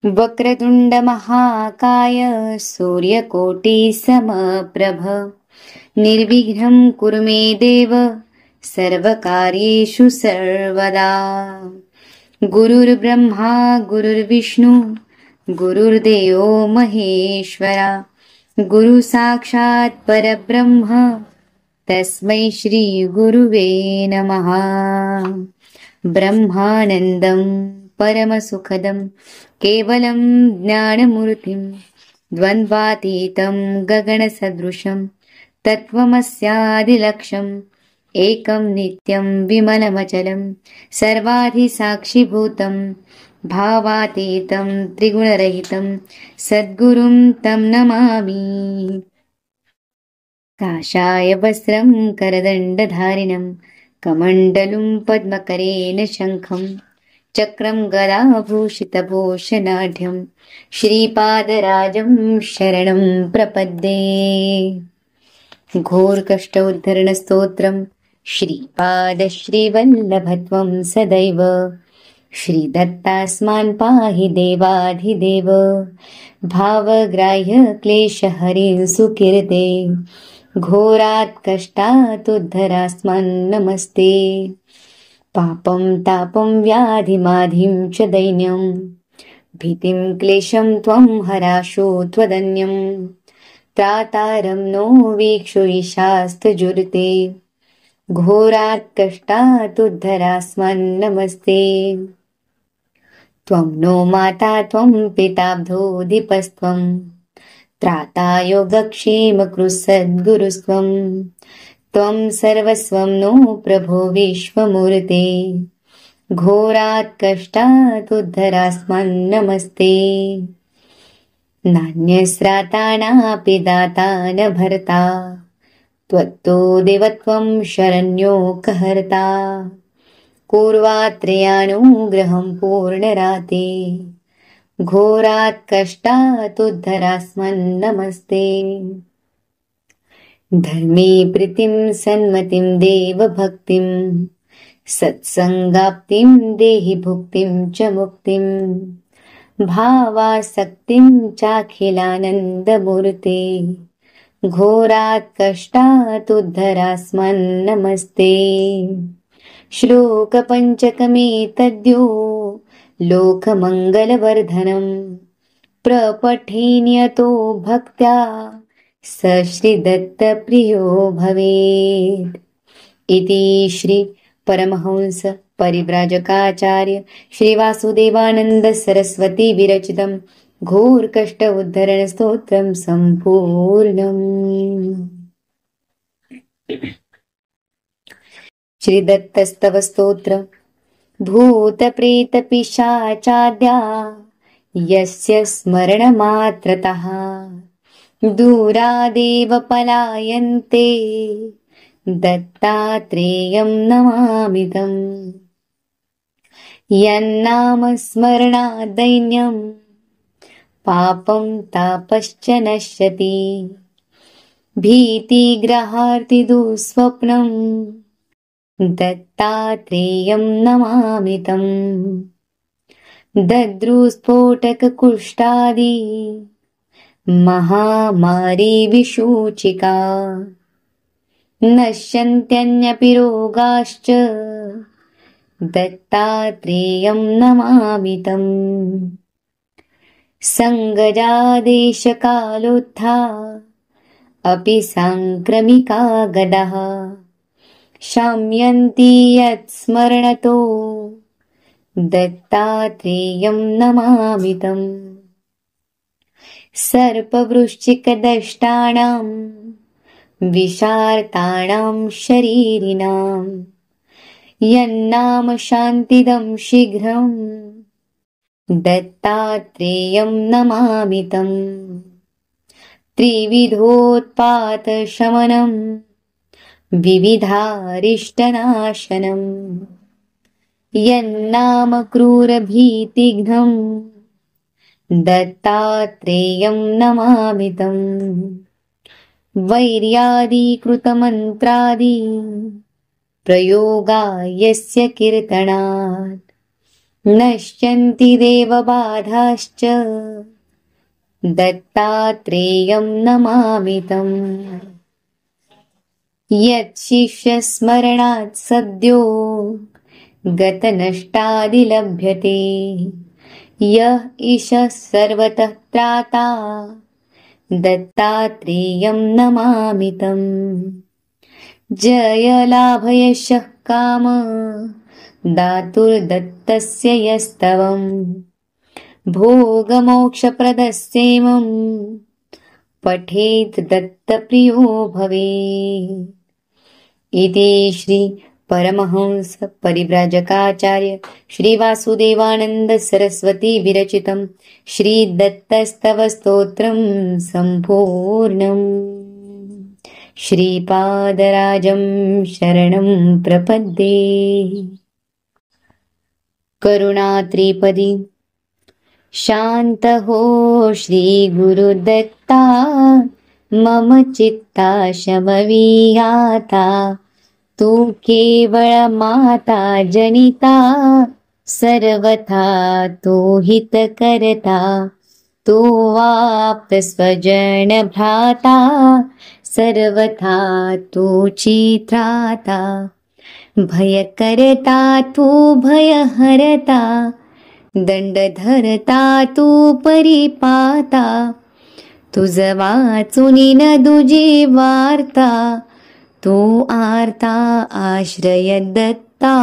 वक्रतुंड महाकाय सूर्यकोटिसमप्रभ निर्विघ्नं कुरु मे देव सर्वकार्येषु सर्वदा। गुरुर्ब्रह्मा गुरुर्विष्णु गुरुर्देवो महेश्वरा गुरु साक्षात् परब्रह्म तस्मै श्री गुरुवे नमः। ब्रह्मानन्दं परमसुखदं केवलं ज्ञानमूर्तिं द्वन्द्वातीतं गगनसदृशं तत्त्वमस्यादिलक्ष्यम् एकं नित्यं विमलमचलं सर्वाधिसाक्षिभूतं भावातीतं त्रिगुणरहितं सद्गुरुं तं नमामि। काषाय वस्त्रं करदण्डधारिणं कमण्डलुं पद्मकरेण शङ्खं चक्रं गदाभूषितभूषणाढ्यं श्रीपादराजं शरणं प्रपद्ये। घोरकष्टोद्धरणस्तोत्रम् श्रीपादश्रीवल्लभत्वं सदैव श्रीदत्तास्मान् पाहि देवाधिदेव भावग्राह्य क्लेशहरिं सुकीर्ते घोरात् कष्टात् उद्धरास्मान् नमस्ते। पापं तापं व्याधिमाधिं च दैन्यं भीतिं क्लेशं त्वं हराशो त्वदन्यं त्रातारं नो वीक्षु ईशास्तजुर्ते घोरात् कष्टात् उद्धरास्मान् नमस्ते। त्वं नो माता त्वं पिताब्धोऽधिपस्त्वं त्राता योगक्षेमकृत्सद्गुरुस्त्वं त्वं सर्वस्वं नो प्रभो विश्वमूर्ते घोरात् कष्टात् उद्धरास्मान् नमस्ते। नान्यस्त्राता नापि दाता न भर्ता त्वत्तो देवत्वं शरण्योकहर्ता पूर्वात्रयानुग्रहं पूर्णराते घोरात् कष्टात् उद्धरास्मान् नमस्ते। धर्मे प्रीतिं सन्मतिं देवभक्तिं सत्संगाप्तिं देहि भुक्तिं च मुक्तिं भावासक्तिं चाखिलानन्दमूर्ते घोरात् कष्टात् उद्धरास्मान् नमस्ते। श्लोकपञ्चकमेतद्यो लोकमङ्गलवर्धनं प्रपठेन्यतो भक्त्या स श्रीदत्तप्रियो भवेत् इति श्री परमहंस परिव्राजकाचार्य श्रीवासुदेवानन्द सरस्वती विरचितं घोरकष्ट उद्धरण स्तोत्रं सम्पूर्णम्। श्रीदत्तस्तव स्तोत्र। भूतप्रेतपिशाचाद्या यस्य स्मरणमात्रतः दूरादेव पलायन्ते दत्तात्रेयं नमामि तम्। यन्नाम स्मरणाद् पापं तापश्च नश्यति भीतिग्रहार्तिदुःस्वप्नं दत्तात्रेयं नमामि तम्। दद्रुस्फोटककुष्ठादि महामारी विषूचिका नश्यन्त्यन्यपि रोगाश्च दत्तात्रेयं नमामि तम्। संगजादेशकालोत्था अपि सांक्रमिका गदाः शाम्यन्ति यत्स्मरणतो दत्तात्रेयं नमामि तम्। सर्पवृश्चिकदष्टानां विषार्ताणां शरीरिणां यन्नाम शान्तिदं शीघ्रं दत्तात्रेयं नमामि तम्। त्रिविधोत्पातशमनं विविधारिष्टनाशनं यन्नाम क्रूरभीतिघ्नं दत्तात्रेयं नमामि तम्। वैर्यादिकृतमन्त्रादि प्रयोगा यस्य कीर्तनात् नश्यन्ति देवबाधाश्च दत्तात्रेयं नमामि तम्। यच्छिष्यस्मरणात् सद्यो गतनष्टादिलभ्यते। यः ईशः सर्वतः त्राता दत्तात्रेयं नमामि तम्। जयलाभयशः काम दातुर्दत्तस्य यस्तवम्। भोगमोक्षप्रदस्येमम् पठेत् दत्तप्रियो भवेत्। इति श्री परमहंस परिव्राजकाचार्य श्री वासुदेवानंद सरस्वती विरचितं श्री दत्तस्तव स्तोत्रं संपूर्णम्। श्रीपादराजं शरणं प्रपद्ये। करुणात्रिपदी शान्त हो श्री गुरुदत्ता मम चित्ता शमवीयाता। तू केवळ माता जनिता सर्वथा तू हित करता। तू आप्त स्वजन भ्राता सर्वथा तू चित्राता। भय करता तू भय हरता दंड धरता तू परिपाता। तुझ वाचुनी न दुजी वार्ता तू आर्ता आश्रय दत्ता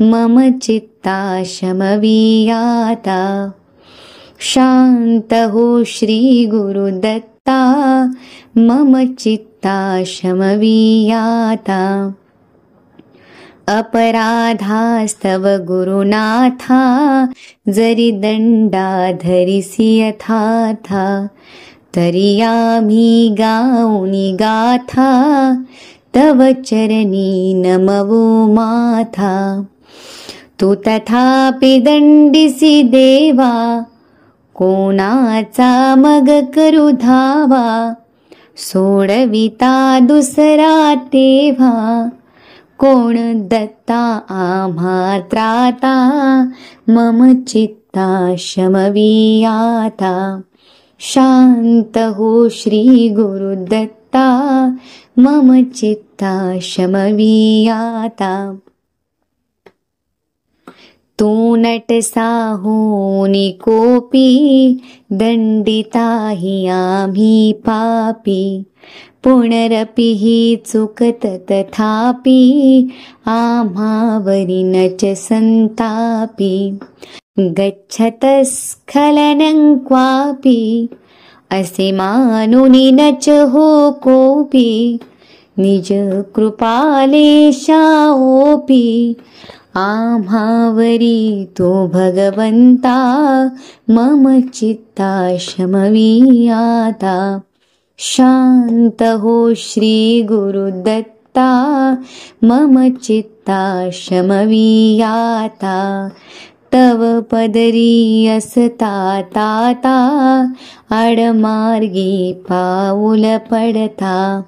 मम चित्ता शमवीयाता। शांत हो श्री गुरुदत्ता मम चित्ता शमवीयाता। अपराधास्तव गुरुनाथा जरी दंडा धरिसी यथाथा। तरी आम्ही गाऊनी गाथा तव चरणी नमवो माथा। तू तथापि दंडिसी देवा कोणाचा मग करू धावा। सोडविता दुसरा तेव्हा कोण दत्ता आम्हा त्राता मम चित्ता शमवीयाता। शांत हो श्री गुरुदत्ता मम चित्ता शमवीयाता। तू नटसाहोनी कोपी दंडिता हि आम्ही पापी। पुनरपि हि चुकत तथापि आम्हावरी नच संतापी। गच्छत स्खलनं क्वापि असे मानुनी नच हो कोपी। निज कृपालेशाओपी आम्हावरी तो भगवंता मम चित्ता शमवीयाता। शांत हो श्री गुरुदत्ता मम चित्ता शमवीयाता। तव पदरी असता ताता आडमार्गी पाऊल पडता।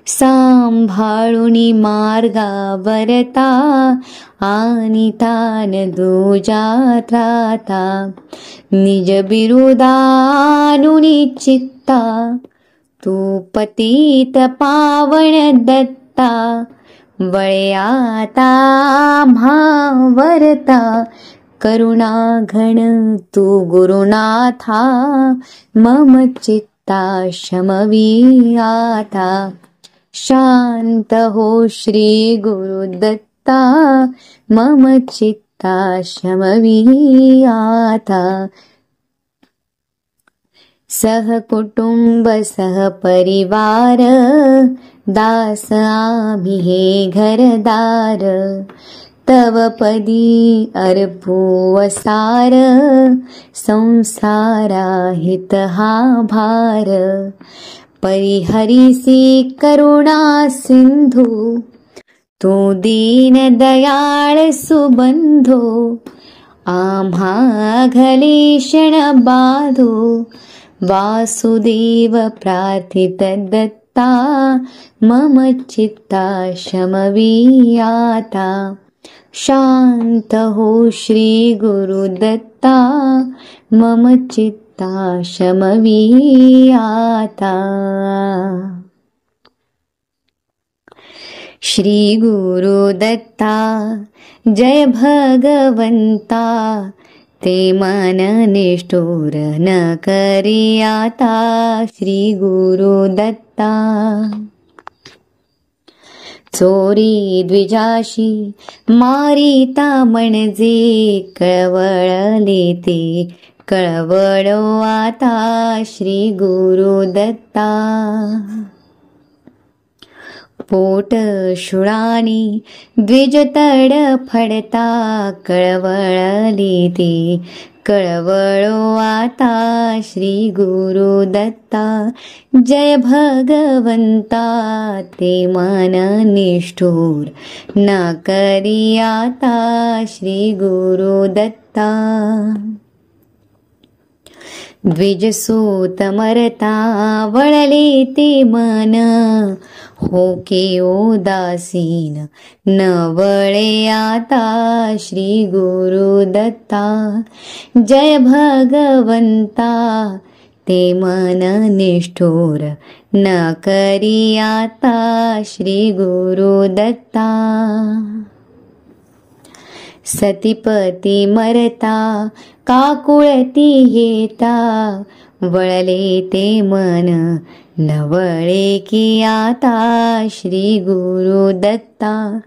सांभाळुनी मार्गावरता आनितान दूजा त्राता। निज बिरुदानुनी चित्ता तू पतित पावन दत्ता। वळे आता आम्हावरता करुणा घन तू गुरुनाथा मम चित्ता शमवीयाता। शांत हो श्री गुरुदत्ता मम चित्ता शमवीयाता। सह कुटुंब सह परिवार दास आम्ही हे घरदार। तव पदी अर्पू असार संसारा हित हा भार। परिहरिसी करुणा सिंधू तू दीन दयाळ सुबंधू। आम्हा घलेशण बाधू वासुदेव प्रार्थित दत्ता मम चित्ता शमवीयाता। शांत हो श्री गुरुदत्ता, मम चित्ता शमवी आता। श्री गुरुदत्ता जय भगवंता, ते मन निष्ठुर न करी आता। श्री गुरुदत्ता चोरी द्विजाशी मारिता म्हणजे, कळवळले ते कळवळो आता। श्री गुरुदत्ता पोट शूळानी द्विज तडफडता, कळवळले ते कळवळो आता। श्री गुरुदत्ता जय भगवंता, ते मन निष्ठुर न करी आता। श्री गुरुदत्ता द्विजसूत मरता वळले ते मन, होके उदासीन न वळे आता। श्री गुरुदत्ता जय भगवंता, ते मन निष्ठुर न करी आता। श्री गुरुदत्ता सतीपती मरता काकुळती येता, वळले ते मन न वळे की आता। श्री गुरुदत्ता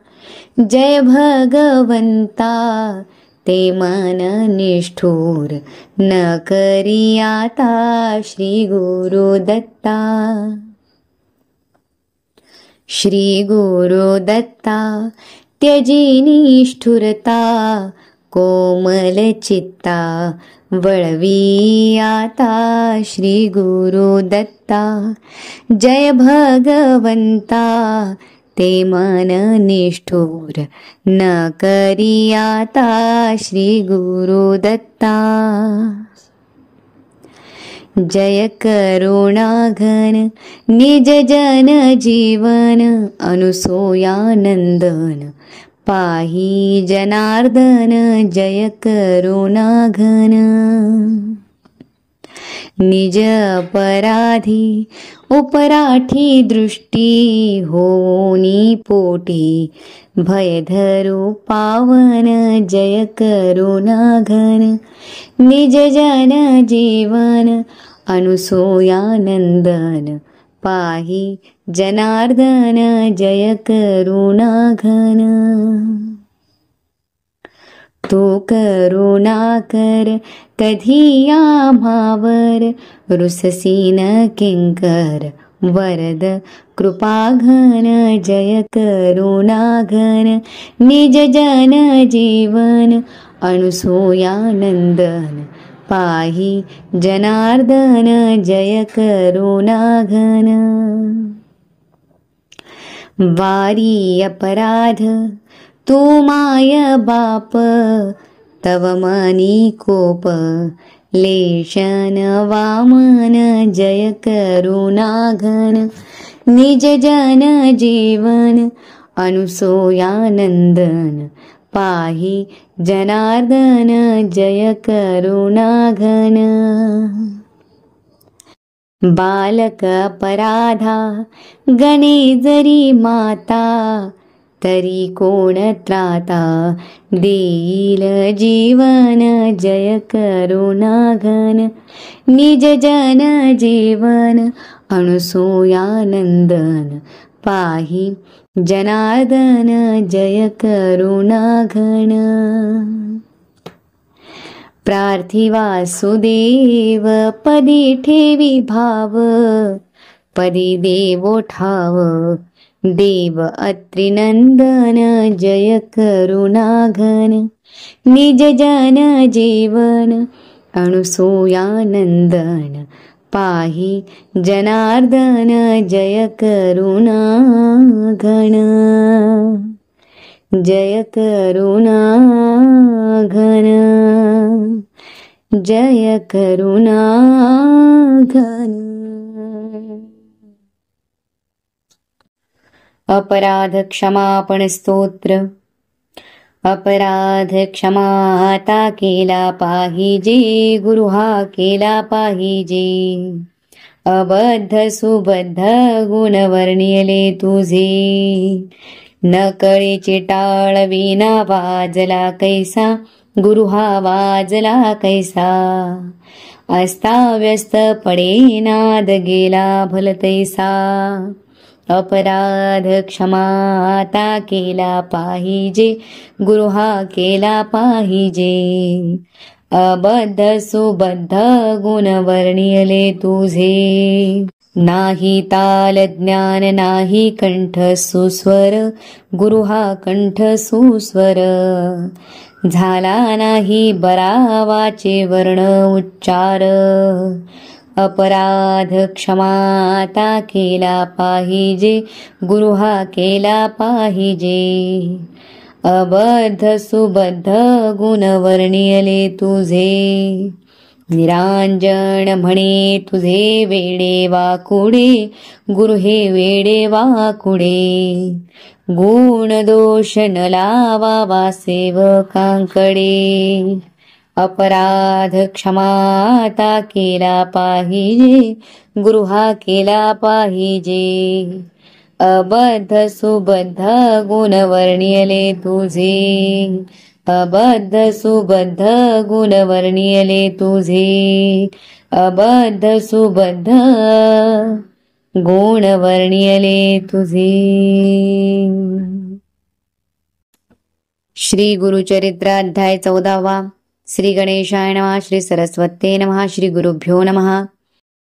जय भगवंता, ते मन निष्ठुर न करी आता। श्री गुरुदत्ता श्री गुरुदत्ता त्यजी निष्ठुरता, कोमल चित्ता वळवी आता। श्री गुरुदत्ता जय भगवंता, ते मन निष्ठुर न करी आता। श्री गुरुदत्ता जय करुणाघन निज जन जीवन, अनुसूयानंदन पाही जनार्दन। जय करुणाघन निज अपराधी उपराठी दृष्टी, होनी पोटी भय धरू पावन। जय करुणाघन निज जन जीवन, अनुसूयानंदन पाही जनार्दन। जय करुणाघन तू करुणा कर कधी आम्हावर, रुससीन किंकर वरद कृपाघन। जय करुणाघन निज जन जीवन, अनुसूयानंदन पाही जनार्दन। जय करुणाघन वारी अपराध तू माय बाप, तव मनी कोप लेशन वामन। जय करुणाघन निज जन जीवन, अनुसूयानंदन पाही जनार्दन। जय करुणाघन बालक अपराधा गणे जरी माता, तरी कोण त्राता देईल जीवन। जय करुणाघन निज जन जीवन, अनुसूयानंदन पाही जनार्दन। जय करुणाघन प्रार्थी वासुदेव पदी ठेवी भाव, पदी देवो ठाव देव अत्रिनंदन। जय करुणाघन निज जन जीवन, अनुसूयानंदन पाही जनार्दन। जय करुणाघन जय करुणाघन जय करुणाघन। अपराध क्षमापण स्तोत्र। अपराध क्षमा आता केला पाहिजे, गुरु हा केला पाहिजे. अबद्ध सुबद्ध गुण वर्णिले तुझे, नकळेचे टाळ विना वाजला कैसा, गुरु हा वाजला कैसा. अस्ताव्यस्त पडे नाद गेला भलतैसा. अपराध क्षमा आता केला पाहिजे, गुरु हा केला पाहिजे. अबद्ध सुबद्ध गुण वर्णिले तुझे, नाही ताल ज्ञान नाही कंठ सुस्वर, गुरु हा कंठ सुस्वर. झाला नाही बरावाचे वर्ण उच्चार. अपराध क्षमा आता केला पाहिजे, गुरु हा केला पाहिजे. अबद्ध सुबद्ध गुण वर्णिले तुझे, निरांजन म्हणे तुझे वेडे वाकुडे, गुरु हे वेडे वाकुडे. गुण दोष न लावावा सेवकांकडे. अपराध क्षमा आता केला पाहिजे, गुरु हा केला पाहिजे. अबद्ध सुबद्ध गुण वर्णिले तुझे, अबद्ध सुबद्ध गुण वर्णिले तुझे. अबद्ध सुबद्ध गुण वर्णिले तुझे. श्री गुरुचरित्र अध्याय 14. श्री गणेशाय नमः. श्री सरस्वते नमः. श्री गुरुभ्यो नमः.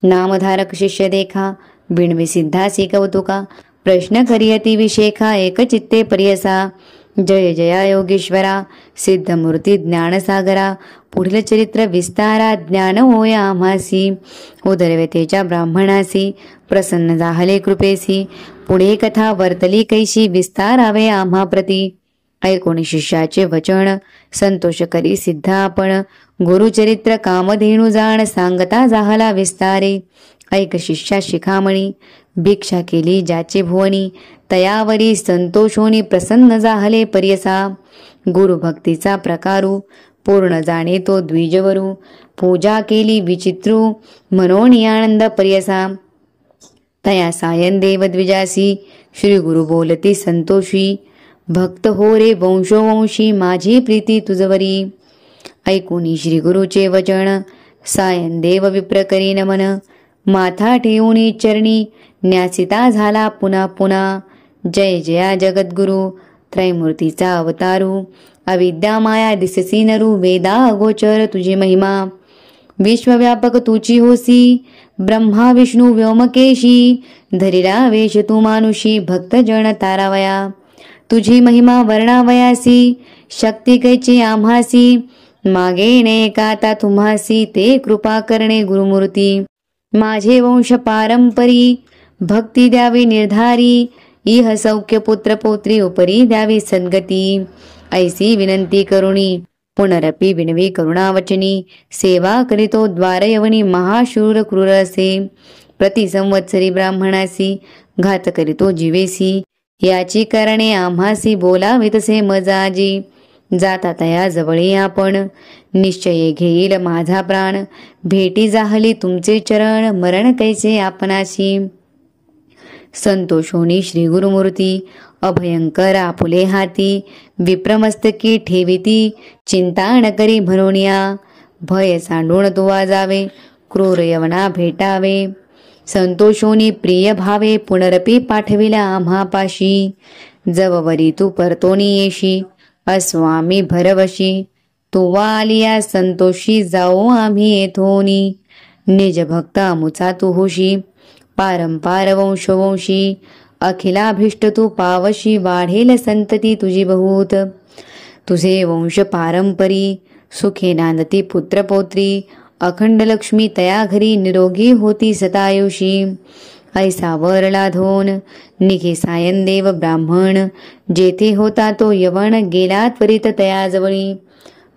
नामधारक शिष्य देखा, बिणवी सिद्धासी कौतुका. प्रश्न करियती विशेखा, एक चित्ते पर्यसा. जय जया योगेश्वरा, सिद्धमूर्ती ज्ञानसागरा. पुढील चरित्र विस्तारा, ज्ञान होय आम्हासी. उदरव्यतेच्या ब्राह्मणासी, प्रसन्न झाले कृपेसी. पुढे कथा वर्तली कैशी, विस्तारावे आम्हा प्रती. ऐकोणी शिष्याचे वचन, संतोष करी सिद्ध आपण. गुरुचरित्र कामधेनु जाण, सांगता झाला विस्तारे. ऐक शिष्या शिखामणी, भिक्षा केली ज्याचे भुवनी. तयावरी संतोषोनी प्रसन्न झाले पर्यसा. गुरुभक्तीचा प्रकारू, पूर्ण जाणे तो द्विजवरू. पूजा केली विचित्रू, मनोनी आनंद पर्यसा. तया सायन देव द्विजासी, श्री गुरु बोलती संतोषी. भक्त हो रे वंशोवंशी, माझी प्रीती तुझवरी. ऐकुनी श्री गुरुचे वचन, सायन देव विप्र करी नमन. माथा ठेवूनी चरणी, न्यासिता झाला पुन्हा पुन्हा. जय जया जगद्गुरु, त्रैमूर्तीचा अवतारू. अविद्या माया दिससी नरू, वेदा अगोचर तुझी महिमा. विश्वव्यापक तुची होसी, ब्रह्मा विष्णू व्योमकेशी. धरिला वेश तू मानुषी, भक्तजन तारावया. तुझी महिमा वर्णावयासी, शक्ती कैची आम्हासी. मागे ने काता तुम्हासी, ते कृपा करणे गुरुमूर्ती. माझे वंश पारंपरी, भक्ती द्यावी निर्धारी. इह सौख्य पुत्र पौत्री, उपरी द्यावी सद्गती. ऐसी विनंती करुणी, पुनरपि विनवी करुणावचनी. सेवा करीतो द्वारयवनी, महाशूर क्रूर असे. प्रति संवत्सरी ब्राह्मणासी, घात करीतो जीवेसी. याची करणे आम्हासी, बोलावितसे मजाजी. जाता तया जवळी आपण, निश्चय घेईल माझा प्राण. भेटी जाहली तुमचे चरण, मरण कैसे आपणाशी. संतोषोनी श्री गुरुमूर्ती, अभयंकर आपुले हाती. विप्रमस्तकी ठेविती, चिंता न करी म्हणूनिया. भय सांडून तुवा जावे, क्रूर यवना भेटावे. संतोषोनी प्रिय भावे, पुनरपि पाठविला आम्हापाशी. जववरी तू परतोनी येशी, अस्वामी भरवशी. तुवा आलिया संतोषी, जाओ आम्ही येथोनी. निज भक्त अमुचा तू होशी, पारंपार वंशोवंशी. अखिलाभिष्ट तू पावशी, वाढेल संतती तुझी बहुत. तुझे वंश पारंपरी, सुखे नांदती पुत्रपौत्री. अखंड लक्ष्मी तया घरी, निरोगी होती सतायुषी. ऐसा वरला धोन, निघे सायन देव ब्राह्मण. जेथे होता तो यवन, गेला त्वरित तया जवळी.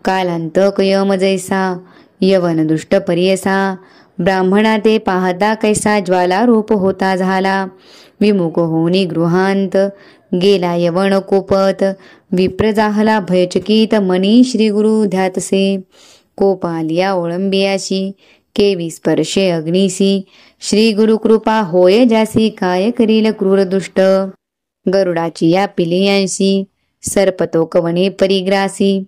कालांतक यम जैसा, यवन दुष्ट पर्यसा. ब्राह्मणा ते पाहता कैसा, ज्वाला रूप होता झाला. विमुख होनी गृहांत, गेला यवन कुपत. विप्र जाहला भयचकित मनी श्री गुरु ध्यातसे. कोपालिया ओळंबियाशी केवी स्पर्शे अग्निसी. श्री गुरु कृपा होय जासी काय करील क्रूर दुष्ट. गरुडाची या पिलियांशी सर्पतो कवणे परिग्रासी.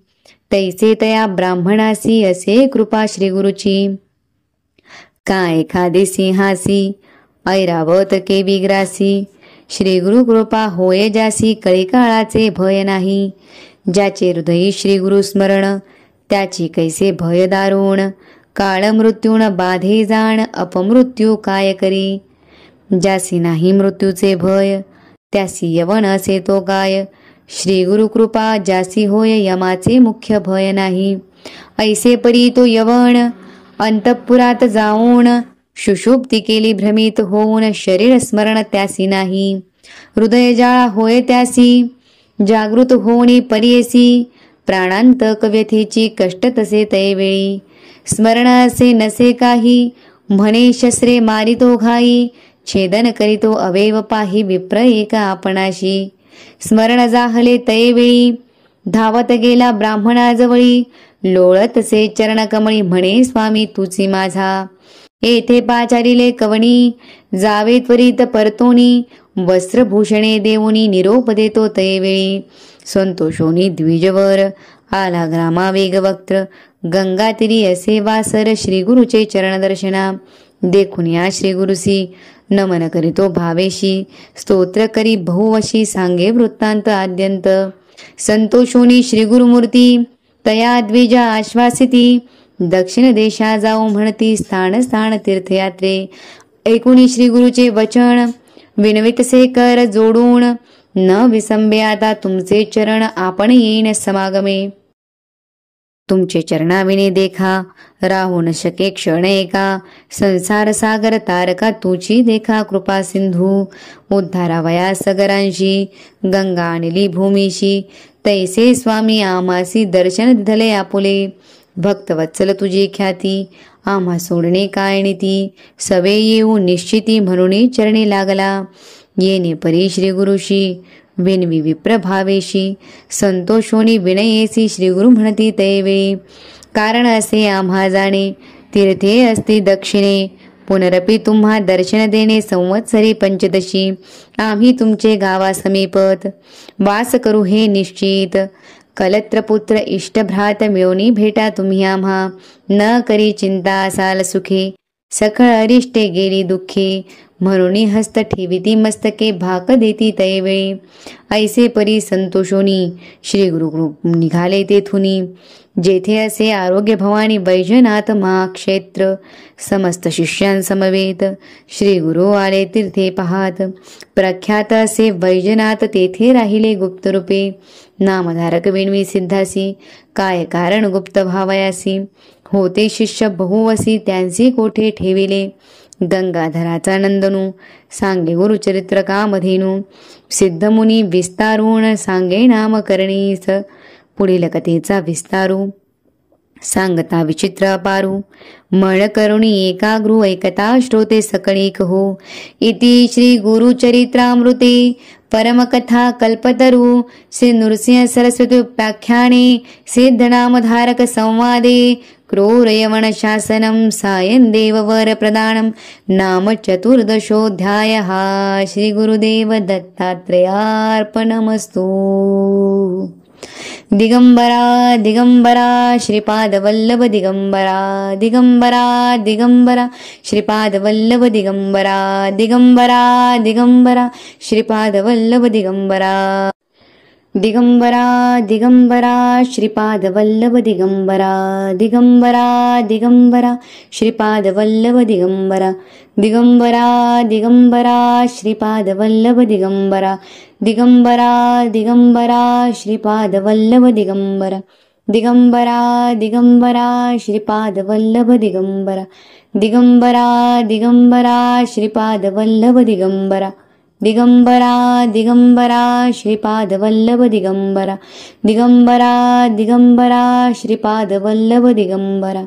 तैसे तया ब्राह्मणासी असे कृपा श्री गुरुची. काय एखादे सिंहासी ऐरावत केवी ग्रासी. श्री गुरु कृपा होय जासी कळीकाळाचे भय नाही. ज्याचे हृदयी श्री गुरु स्मरण त्याची कैसे भय दारुण. काळ मृत्यून बाधे जाण अपमृत्यू काय करी. ज्यासी नाही मृत्यूचे भय त्यासी यवन असे तो काय. श्री गुरु कृपा ज्यासी होय यमाचे मुख्य भय नाही. ऐसे परी तो यवन अंतपुरात जाऊन सुषुप्ती केली भ्रमित होऊन शरीर स्मरण त्यासी नाही. हृदय जाळा होय त्यासी जागृत होणी परियेसी. प्राणांतक व्यथेची कष्ट तसे तैवेळी. स्मरण असे नसे काही म्हणे शस्त्रे मारितो घाई. छेदन करीतो अवयव पाही विप्र एका आपणाशी. स्मरण जाहले तैवेळी धावत गेला ब्राह्मणाजवळी. लोळतसे चरणकमळी म्हणे स्वामी तुची माझा. येथे पाचारिले कवणी जावे त्वरित परतोनी. वस्त्रभूषणे देऊनी निरोप देतो तैवेळी. संतोषोनी द्विजवर आला ग्रामा वेगवक्त्र. गंगातीरी असे वासर श्री गुरुचे चरण दर्शना. देखून या श्री गुरुसी नमन करीतो भावेशी. स्तोत्र करी बहुवशी सांगे वृत्तांत आद्यंत. संतोषोनी श्री गुरुमूर्ती तया द्विजा आश्वासिती. दक्षिण देशा जाऊ म्हणती स्थान स्थान तीर्थयात्रे. ऐकुनी श्री गुरुचे वचन विनवितसे कर जोडून. न विसंबे आता तुमचे चरण आपण येईन समागमे. तुमचे चरणाविने देखा राहू न शके क्षण एका. संसार सागर तारका तुची देखा कृपा सिंधू. उद्धारावया सगरांशी गंगा आणली भूमीशी. तैसे स्वामी आमासी दर्शन दिधले आपुले. भक्तवत्सल तुझी ख्याती आम्हा सोडणे काय नीती. सवे येऊ निश्चिती म्हणून चरणी लागला. येणे परी श्री गुरुशी विनवी विप्र भावेशी. संतोषोनी विनयेसी श्री गुरु म्हणती तैवेळी. कारण असे आम्हा जाणे तीर्थे असती दक्षिणे. पुनरपी तुम्हा दर्शन देणे संवत्सरी पंचदशी. आम्ही तुमचे गावा समीपत वास करू हे निश्चित. कलत्रपुत्र इष्टभ्रात मिळवणी भेटा तुम्ही आम्हा. न करी चिंता असाल सुखे सकळ अरिष्टे गेली दुःखे. म्हणून हस्त ठेविती मस्तके भाक देती तैवेळी. ऐसे परी संतोषोनी श्री गुरु निघाले तेथुनी. जेथे असे आरोग्य भवानी वैजनाथ महाक्षेत्र. समस्त शिष्यांसमवेत श्री गुरु आले तीर्थे पाहात. प्रख्यात असे वैजनाथ तेथे राहिले गुप्त रूपे. नामधारक विणवी सिद्धासी काय कारण गुप्त भावयासी. होते शिष्य बहुवसी त्यांचे कोठे ठेविले. गंगाधराचा नंदनू सांगे गुरुचरित्र कामधेनू. सिद्धमुनी विस्तारून सांगे नामकरणीस. पुढील कथेचा विस्तारू सांगता विचित्र अपारू. मळ करुणी एकाग्रू ऐकता श्रोते सकळीक हो. इति श्री गुरुचरित्रामृते परमकथा कल्पतरू श्री नृसिंह सरस्वती उपाख्याने सिद्धनामधारक संवादे. क्रूर यवन शासनम सायं देववर प्रदानम. नाम चतुर्दशोऽध्यायः. श्री गुरुदेव दत्तात्रेयार्पणमस्तु. दिगंबरा दिगंबरा श्रीपादवल्लभ दिगंबरा. दिगंबरा दिगंबरा श्रीपादवल्लभ दिगंबरा. दिगंबरा दिगंबरा श्रीपादवल्लभ दिगंबरा. दिगंबरा दिगंबरा श्रीपादवल्लभ दिगंबरा. दिगंबरा दिगंबरा श्रीपादवल्लभ दिगंबरा. दिगंबरा दिगंबरा श्रीपादवल्लभ दिगंबरा. दिगंबरा दिगंबरा श्रीपादवल्लभ दिगंबरा. दिगंबरा दिगंबरा श्रीपादवल्लभ दिगंबरा. दिगंबरा दिगंबरा श्रीपादवल्लभ दिगंबरा. दिगंबरा दिगंबरा श्रीपादवल्लभ दिगंबरा. दिगंबरा दिगंबरा श्रीपादवल्लभ दिगंबरा.